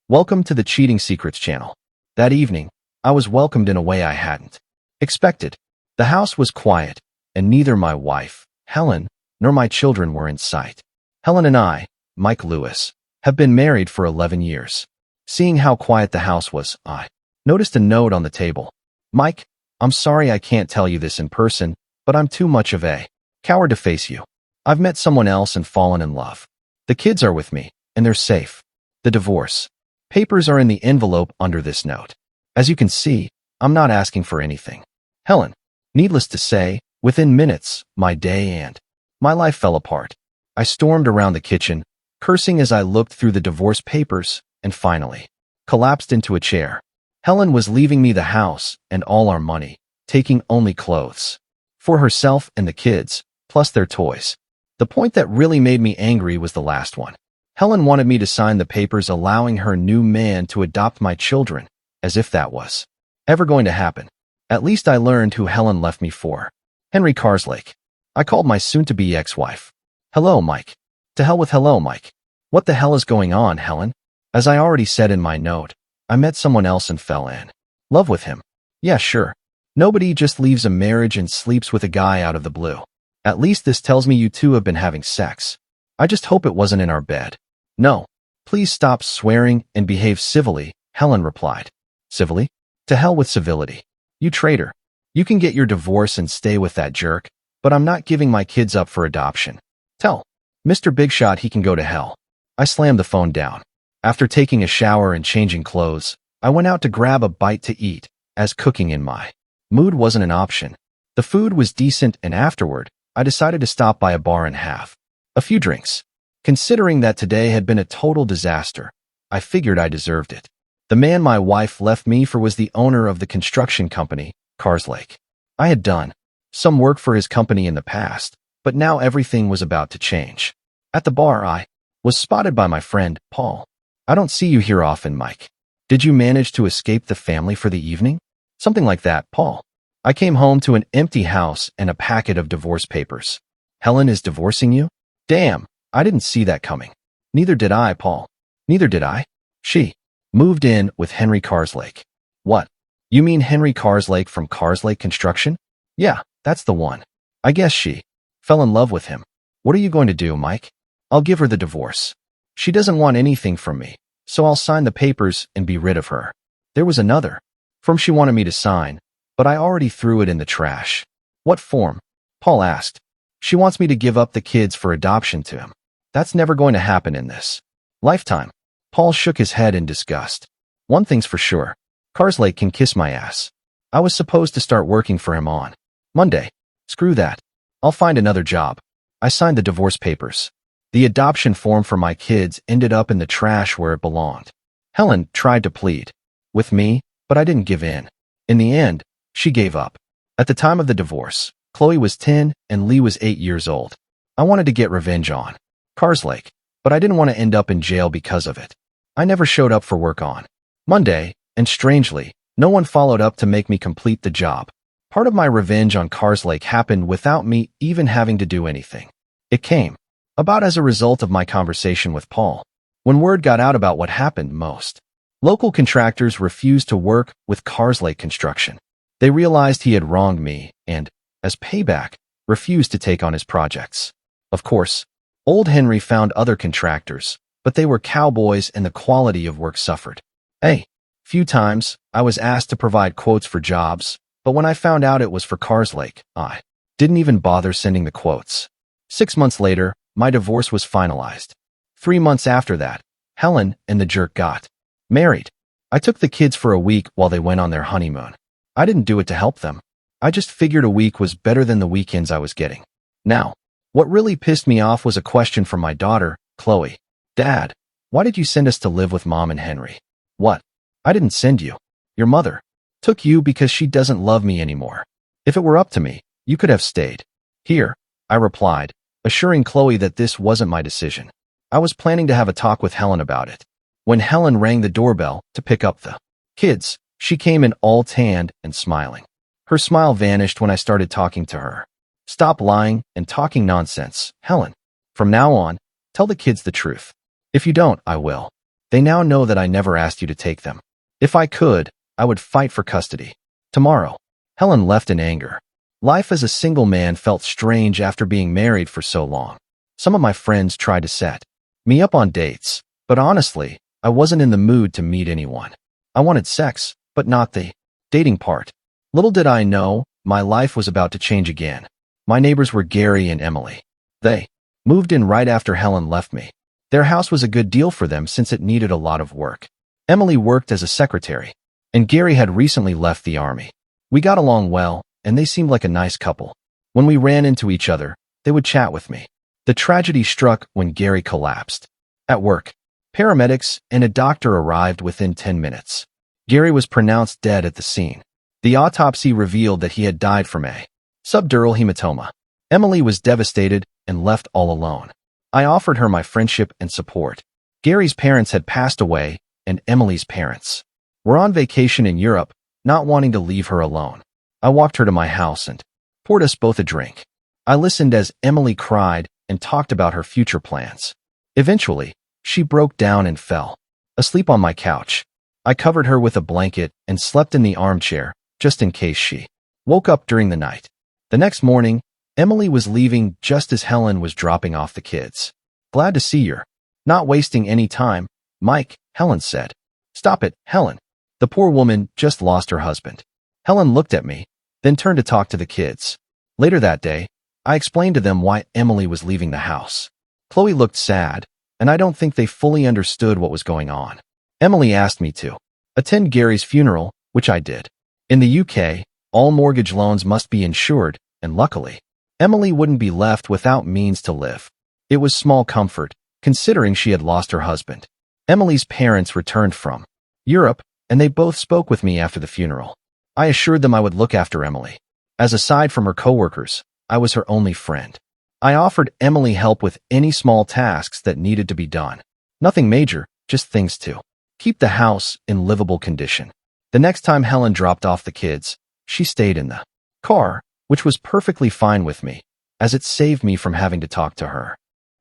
Welcome to the Cheating Secrets channel. That evening, I was welcomed in a way I hadn't expected. The house was quiet, and neither my wife, Helen, nor my children were in sight. Helen and I, Mike Lewis, have been married for 11 years. Seeing how quiet the house was, I noticed a note on the table. Mike, I'm sorry I can't tell you this in person, but I'm too much of a coward to face you. I've met someone else and fallen in love. The kids are with me, and they're safe. The divorce papers are in the envelope under this note. As you can see, I'm not asking for anything. Helen, needless to say, within minutes, my day and my life fell apart. I stormed around the kitchen, cursing as I looked through the divorce papers, and finally collapsed into a chair. Helen was leaving me the house and all our money, taking only clothes for herself and the kids, plus their toys. The point that really made me angry was the last one. Helen wanted me to sign the papers allowing her new man to adopt my children, as if that was ever going to happen. At least I learned who Helen left me for. Henry Carslake. I called my soon-to-be ex-wife. Hello, Mike. To hell with hello, Mike. What the hell is going on, Helen? As I already said in my note, I met someone else and fell in love with him. Yeah, sure. Nobody just leaves a marriage and sleeps with a guy out of the blue. At least this tells me you two have been having sex. I just hope it wasn't in our bed. No. Please stop swearing and behave civilly, Helen replied. Civilly? To hell with civility. You traitor. You can get your divorce and stay with that jerk, but I'm not giving my kids up for adoption. Tell Mr. Big Shot he can go to hell. I slammed the phone down. After taking a shower and changing clothes, I went out to grab a bite to eat, as cooking in my mood wasn't an option. The food was decent, and afterward, I decided to stop by a bar and have a few drinks. Considering that today had been a total disaster, I figured I deserved it. The man my wife left me for was the owner of the construction company, Carslake. I had done some work for his company in the past, but now everything was about to change. At the bar, I was spotted by my friend, Paul. I don't see you here often, Mike. Did you manage to escape the family for the evening? Something like that, Paul. I came home to an empty house and a packet of divorce papers. Helen is divorcing you? Damn, I didn't see that coming. Neither did I, Paul. Neither did I. She moved in with Henry Carslake. What? You mean Henry Carslake from Carslake Construction? Yeah, that's the one. I guess she fell in love with him. What are you going to do, Mike? I'll give her the divorce. She doesn't want anything from me, so I'll sign the papers and be rid of her. There was another form she wanted me to sign, but I already threw it in the trash. What form? Paul asked. She wants me to give up the kids for adoption to him. That's never going to happen in this lifetime. Paul shook his head in disgust. One thing's for sure. Carslake can kiss my ass. I was supposed to start working for him on Monday. Screw that. I'll find another job. I signed the divorce papers. The adoption form for my kids ended up in the trash where it belonged. Helen tried to plead with me, but I didn't give in. In the end, she gave up. At the time of the divorce, Chloe was 10 and Lee was 8 years old. I wanted to get revenge on Carslake, but I didn't want to end up in jail because of it. I never showed up for work on Monday, and strangely, no one followed up to make me complete the job. Part of my revenge on Carslake happened without me even having to do anything. It came about as a result of my conversation with Paul. When word got out about what happened, most local contractors refused to work with Carslake Construction. They realized he had wronged me and, as payback, refused to take on his projects. Of course, old Henry found other contractors, but they were cowboys and the quality of work suffered. Few times, I was asked to provide quotes for jobs, but when I found out it was for Carslake, I didn't even bother sending the quotes. 6 months later, my divorce was finalized. 3 months after that, Helen and the jerk got married. I took the kids for a week while they went on their honeymoon. I didn't do it to help them. I just figured a week was better than the weekends I was getting. Now, what really pissed me off was a question from my daughter, Chloe. Dad, why did you send us to live with Mom and Henry? What? I didn't send you. Your mother took you because she doesn't love me anymore. If it were up to me, you could have stayed here, I replied, assuring Chloe that this wasn't my decision. I was planning to have a talk with Helen about it. When Helen rang the doorbell to pick up the kids, she came in all tanned and smiling. Her smile vanished when I started talking to her. Stop lying and talking nonsense, Helen. From now on, tell the kids the truth. If you don't, I will. They now know that I never asked you to take them. If I could, I would fight for custody. Tomorrow. Helen left in anger. Life as a single man felt strange after being married for so long. Some of my friends tried to set me up on dates, but honestly, I wasn't in the mood to meet anyone. I wanted sex, but not the dating part. Little did I know, my life was about to change again. My neighbors were Gary and Emily. They moved in right after Helen left me. Their house was a good deal for them since it needed a lot of work. Emily worked as a secretary, and Gary had recently left the army. We got along well, and they seemed like a nice couple. When we ran into each other, they would chat with me. The tragedy struck when Gary collapsed. At work, paramedics and a doctor arrived within 10 minutes. Gary was pronounced dead at the scene. The autopsy revealed that he had died from a subdural hematoma. Emily was devastated and left all alone. I offered her my friendship and support. Gary's parents had passed away, and Emily's parents were on vacation in Europe, not wanting to leave her alone. I walked her to my house and poured us both a drink. I listened as Emily cried and talked about her future plans. Eventually, she broke down and fell asleep on my couch. I covered her with a blanket and slept in the armchair, just in case she woke up during the night. The next morning, Emily was leaving just as Helen was dropping off the kids. Glad to see you're not wasting any time, Mike, Helen said. Stop it, Helen. The poor woman just lost her husband. Helen looked at me, then turned to talk to the kids. Later that day, I explained to them why Emily was leaving the house. Chloe looked sad, and I don't think they fully understood what was going on. Emily asked me to attend Gary's funeral, which I did. In the UK, all mortgage loans must be insured, and luckily, Emily wouldn't be left without means to live. It was small comfort, considering she had lost her husband. Emily's parents returned from Europe, and they both spoke with me after the funeral. I assured them I would look after Emily. As aside from her coworkers, I was her only friend. I offered Emily help with any small tasks that needed to be done. Nothing major, just things to keep the house in livable condition. The next time Helen dropped off the kids, she stayed in the car, which was perfectly fine with me, as it saved me from having to talk to her.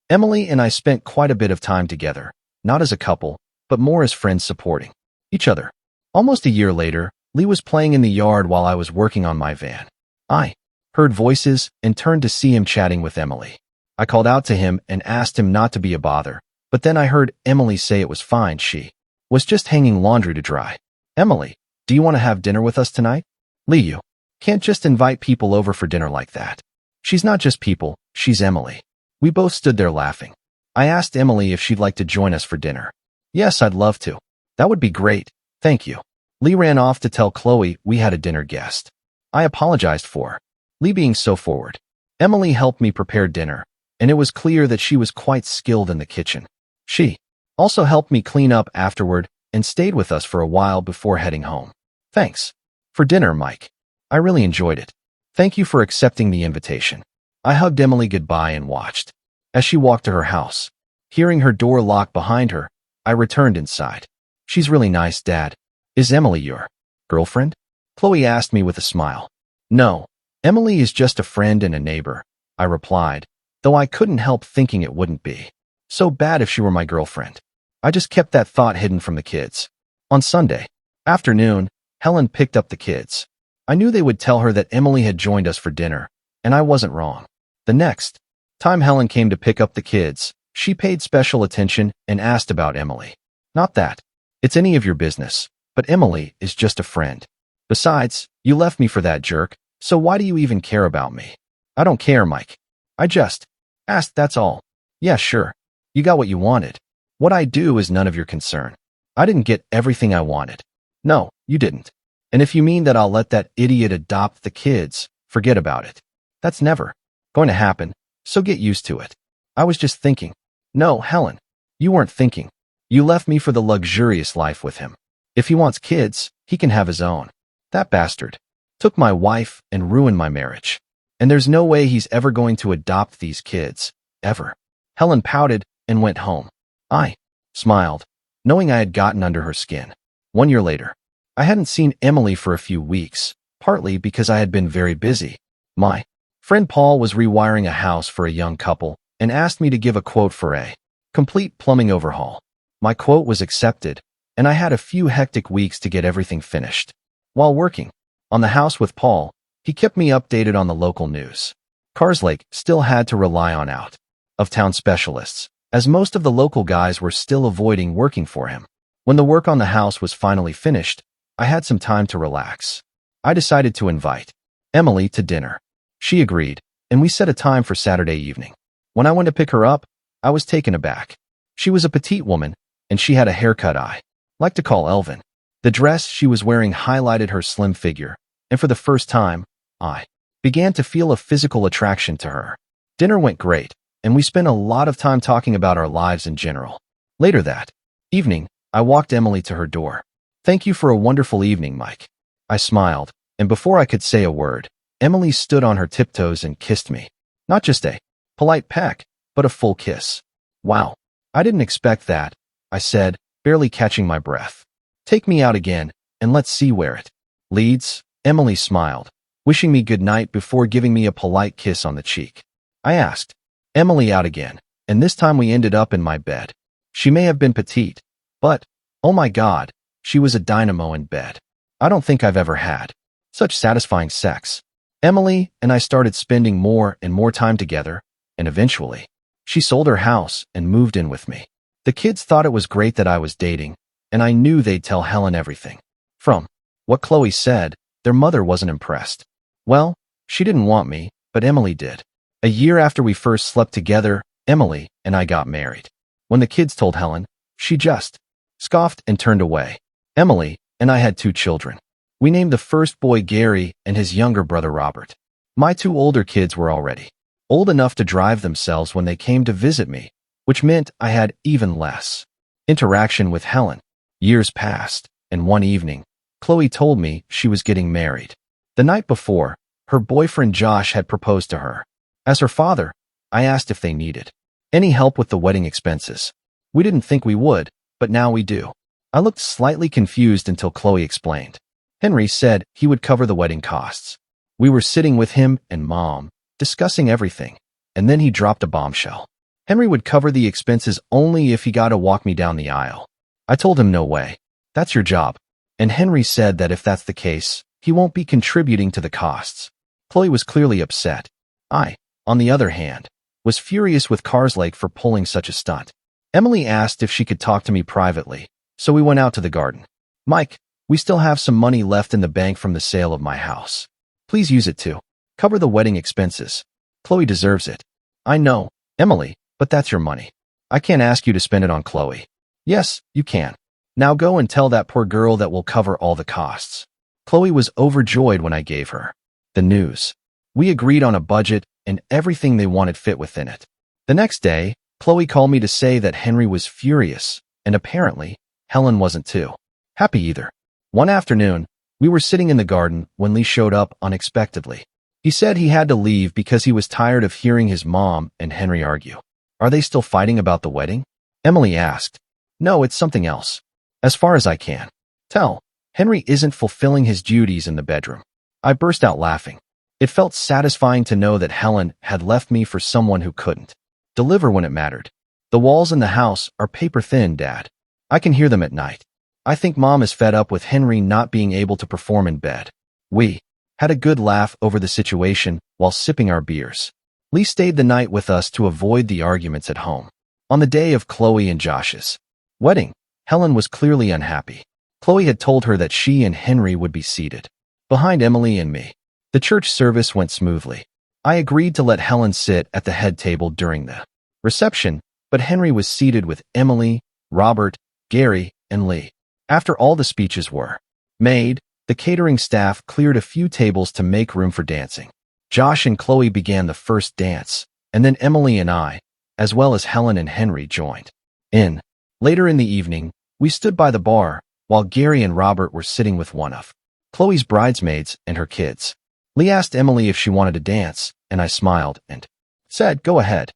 Emily and I spent quite a bit of time together, not as a couple, but more as friends supporting each other. Almost a year later, Lee was playing in the yard while I was working on my van. I heard voices and turned to see him chatting with Emily. I called out to him and asked him not to be a bother, but then I heard Emily say it was fine, she was just hanging laundry to dry. Emily, do you want to have dinner with us tonight? Lee, you can't just invite people over for dinner like that. She's not just people, she's Emily. We both stood there laughing. I asked Emily if she'd like to join us for dinner. Yes, I'd love to. That would be great, thank you. Lee ran off to tell Chloe we had a dinner guest. I apologized for Lee being so forward. Emily helped me prepare dinner, and it was clear that she was quite skilled in the kitchen. She also helped me clean up afterward and stayed with us for a while before heading home. Thanks for dinner, Mike. I really enjoyed it. Thank you for accepting the invitation. I hugged Emily goodbye and watched as she walked to her house. Hearing her door lock behind her, I returned inside. She's really nice, Dad. Is Emily your girlfriend? Chloe asked me with a smile. No, Emily is just a friend and a neighbor, I replied, though I couldn't help thinking it wouldn't be so bad if she were my girlfriend. I just kept that thought hidden from the kids. On Sunday afternoon, Helen picked up the kids. I knew they would tell her that Emily had joined us for dinner, and I wasn't wrong. The next time Helen came to pick up the kids, she paid special attention and asked about Emily. Not that it's any of your business, but Emily is just a friend. Besides, you left me for that jerk, so why do you even care about me? I don't care, Mike. I just asked, that's all. Yeah, sure. You got what you wanted. What I do is none of your concern. I didn't get everything I wanted. No, you didn't. And if you mean that I'll let that idiot adopt the kids, forget about it. That's never going to happen, so get used to it. I was just thinking. No, Helen, you weren't thinking. You left me for the luxurious life with him. If he wants kids, he can have his own. That bastard took my wife and ruined my marriage. And there's no way he's ever going to adopt these kids, ever. Helen pouted and went home. I smiled, knowing I had gotten under her skin. 1 year later, I hadn't seen Emily for a few weeks, partly because I had been very busy. My friend Paul was rewiring a house for a young couple and asked me to give a quote for a complete plumbing overhaul. My quote was accepted, and I had a few hectic weeks to get everything finished. While working on the house with Paul, he kept me updated on the local news. Carslake still had to rely on out-of-town specialists, as most of the local guys were still avoiding working for him. When the work on the house was finally finished, I had some time to relax. I decided to invite Emily to dinner. She agreed, and we set a time for Saturday evening. When I went to pick her up, I was taken aback. She was a petite woman, and she had a haircut I like to call elven. The dress she was wearing highlighted her slim figure, and for the first time, I began to feel a physical attraction to her. Dinner went great, and we spent a lot of time talking about our lives in general. Later that evening, I walked Emily to her door. "Thank you for a wonderful evening, Mike." I smiled, and before I could say a word, Emily stood on her tiptoes and kissed me. Not just a polite peck, but a full kiss. "Wow, I didn't expect that," I said, barely catching my breath. "Take me out again, and let's see where it leads." Emily smiled, wishing me good night before giving me a polite kiss on the cheek. I asked Emily out again, and this time we ended up in my bed. She may have been petite, but, oh my God, she was a dynamo in bed. I don't think I've ever had such satisfying sex. Emily and I started spending more and more time together, and eventually, she sold her house and moved in with me. The kids thought it was great that I was dating, and I knew they'd tell Helen everything. From what Chloe said, their mother wasn't impressed. Well, she didn't want me, but Emily did. A year after we first slept together, Emily and I got married. When the kids told Helen, she just scoffed and turned away. Emily and I had 2 children. We named the first boy Gary and his younger brother Robert. My 2 older kids were already old enough to drive themselves when they came to visit me, which meant I had even less interaction with Helen. Years passed, and one evening, Chloe told me she was getting married. The night before, her boyfriend Josh had proposed to her. As her father, I asked if they needed any help with the wedding expenses. We didn't think we would, but now we do. I looked slightly confused until Chloe explained. Henry said he would cover the wedding costs. We were sitting with him and Mom, discussing everything, and then he dropped a bombshell. Henry would cover the expenses only if he got to walk me down the aisle. I told him no way. That's your job. And Henry said that if that's the case, he won't be contributing to the costs. Chloe was clearly upset. I, on the other hand, was furious with Carslake for pulling such a stunt. Emily asked if she could talk to me privately, so we went out to the garden. "Mike, we still have some money left in the bank from the sale of my house. Please use it to cover the wedding expenses. Chloe deserves it." "I know, Emily, but that's your money. I can't ask you to spend it on Chloe." "Yes, you can. Now go and tell that poor girl that we'll cover all the costs." Chloe was overjoyed when I gave her the news. We agreed on a budget, and everything they wanted fit within it. The next day, Chloe called me to say that Henry was furious, and apparently, Helen wasn't too happy either. One afternoon, we were sitting in the garden when Lee showed up unexpectedly. He said he had to leave because he was tired of hearing his mom and Henry argue. "Are they still fighting about the wedding?" Emily asked. "No, it's something else. As far as I can tell, Henry isn't fulfilling his duties in the bedroom." I burst out laughing. It felt satisfying to know that Helen had left me for someone who couldn't deliver when it mattered. "The walls in the house are paper thin, Dad. I can hear them at night. I think Mom is fed up with Henry not being able to perform in bed." We had a good laugh over the situation while sipping our beers. Lee stayed the night with us to avoid the arguments at home. On the day of Chloe and Josh's wedding, Helen was clearly unhappy. Chloe had told her that she and Henry would be seated behind Emily and me. The church service went smoothly. I agreed to let Helen sit at the head table during the reception, but Henry was seated with Emily, Robert, Gary, and Lee. After all the speeches were made, the catering staff cleared a few tables to make room for dancing. Josh and Chloe began the first dance, and then Emily and I, as well as Helen and Henry, joined in. Later in the evening, we stood by the bar, while Gary and Robert were sitting with one of Chloe's bridesmaids and her kids. Lee asked Emily if she wanted to dance, and I smiled and said, "Go ahead."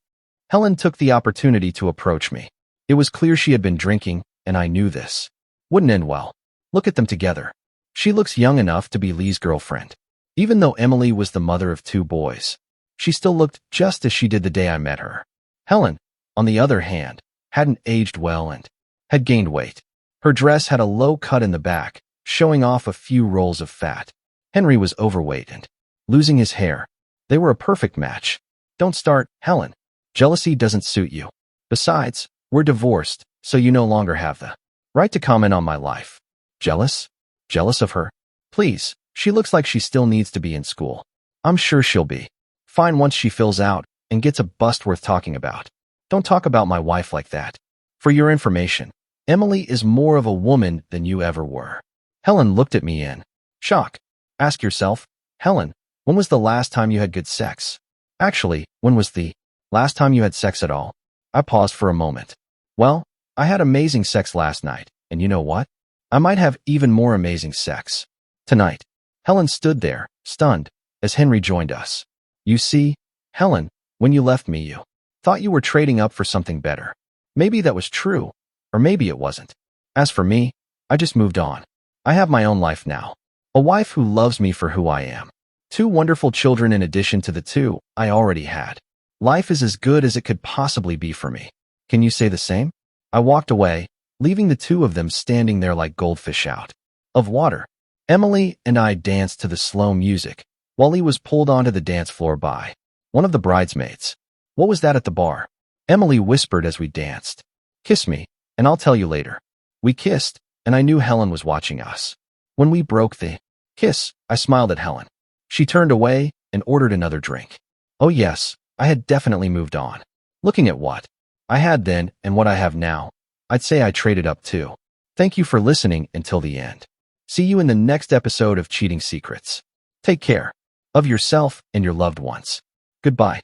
Helen took the opportunity to approach me. It was clear she had been drinking, and I knew this wouldn't end well. Look at them together. She looks young enough to be Lee's girlfriend. Even though Emily was the mother of 2 boys, she still looked just as she did the day I met her. Helen, on the other hand, hadn't aged well and had gained weight. Her dress had a low cut in the back, showing off a few rolls of fat. Henry was overweight and losing his hair. They were a perfect match. Don't start, Helen. Jealousy doesn't suit you. Besides, we're divorced, so you no longer have the right to comment on my life. Jealous? Jealous of her? Please, she looks like she still needs to be in school. I'm sure she'll be fine once she fills out and gets a bust worth talking about. Don't talk about my wife like that. For your information, Emily is more of a woman than you ever were. Helen looked at me in shock. Ask yourself, Helen, when was the last time you had good sex? Actually, when was the last time you had sex at all? I paused for a moment. Well, I had amazing sex last night, and you know what? I might have even more amazing sex tonight. Helen stood there, stunned, as Henry joined us. You see, Helen, when you left me, you thought you were trading up for something better. Maybe that was true, or maybe it wasn't. As for me, I just moved on. I have my own life now. A wife who loves me for who I am. 2 wonderful children in addition to the 2 I already had. Life is as good as it could possibly be for me. Can you say the same? I walked away, leaving the 2 of them standing there like goldfish out of water. Emily and I danced to the slow music, while he was pulled onto the dance floor by one of the bridesmaids. What was that at the bar? Emily whispered as we danced. Kiss me, and I'll tell you later. We kissed, and I knew Helen was watching us. When we broke the kiss, I smiled at Helen. She turned away and ordered another drink. Oh yes, I had definitely moved on. Looking at what I had then and what I have now, I'd say I traded up too. Thank you for listening until the end. See you in the next episode of Cheating Secrets. Take care of yourself and your loved ones. Goodbye.